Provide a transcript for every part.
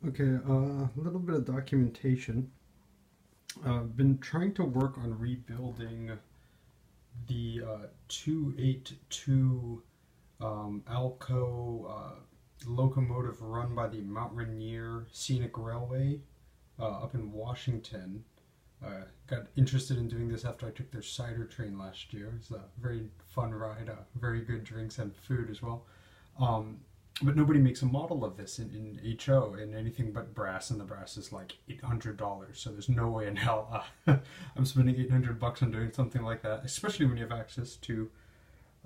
Okay, a little bit of documentation. I've been trying to work on rebuilding the 282 Alco locomotive run by the Mount Rainier Scenic Railway up in Washington. Got interested in doing this after I took their cider train last year. It's a very fun ride, very good drinks and food as well. Um, but nobody makes a model of this in HO in anything but brass, and the brass is like $800. So there's no way in hell I'm spending $800 on doing something like that, especially when you have access to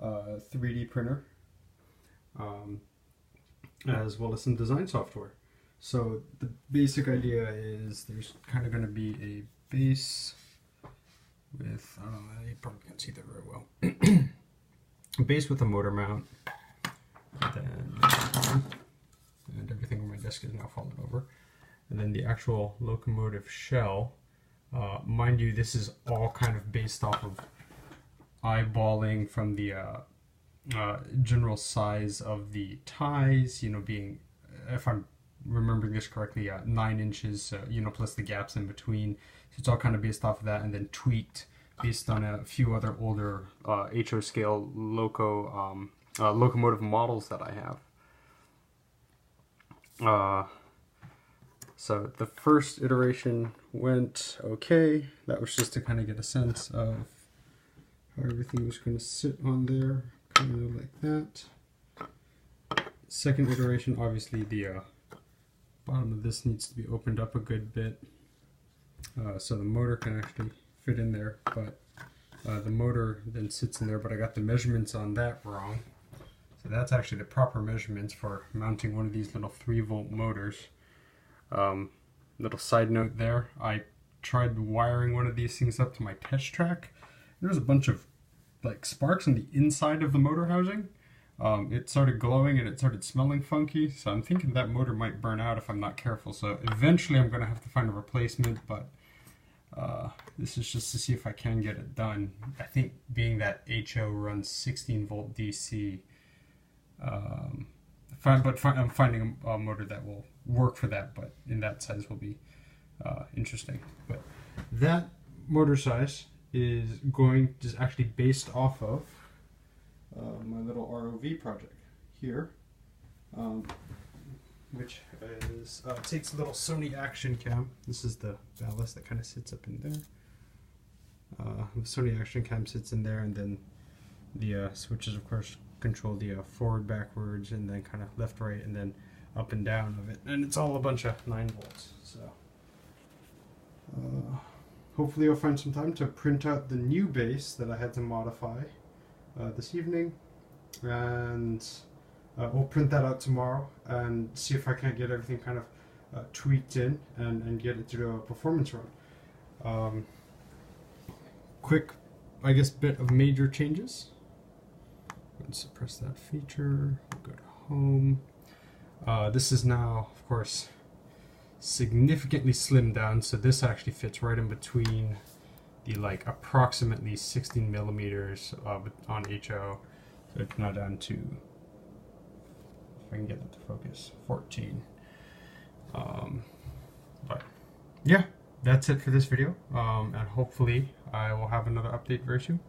a 3D printer, um, as well as some design software. So the basic idea is there's kind of going to be a base with, I don't know, you probably can't see that very well. A base with a motor mount, and everything on my desk is now falling over. And then the actual locomotive shell. Mind you, this is all kind of based off of eyeballing from the general size of the ties, you know, being, if I'm remembering this correctly, 9 inches, you know, plus the gaps in between. So it's all kind of based off of that, and then tweaked based on a few other older HO scale locomotive models that I have. So the first iteration went okay. That was just to kind of get a sense of how everything was going to sit on there, kind of like that. Second iteration, obviously the bottom of this needs to be opened up a good bit, so the motor can actually fit in there, but the motor then sits in there, but I got the measurements on that wrong. So that's actually the proper measurements for mounting one of these little 3-volt motors. Little side note there, I tried wiring one of these things up to my test track. There was a bunch of like sparks on the inside of the motor housing. It started glowing and it started smelling funky, so I'm thinking that motor might burn out if I'm not careful. So eventually I'm going to have to find a replacement, but this is just to see if I can get it done. I think being that HO runs 16 volt DC, I'm finding a motor that will work for that, but in that size will be interesting. But that motor size is actually based off of my little ROV project here, which is takes a little Sony action cam. This is the ballast that kind of sits up in there. The Sony action cam sits in there, and then the switches, of course, control the forward, backwards, and then kind of left, right, and then up and down of it. And it's all a bunch of 9 volts. So hopefully I'll find some time to print out the new base that I had to modify this evening, and we'll print that out tomorrow and see if I can't get everything kind of tweaked in and get it to do a performance run. Quick, I guess, bit of major changes. Let's suppress that feature, go to home. This is now, of course, significantly slimmed down, so this actually fits right in between the like approximately 16 millimeters on HO. So it's now down to, if I can get that to focus, 14. But yeah, that's it for this video, and hopefully I will have another update very soon.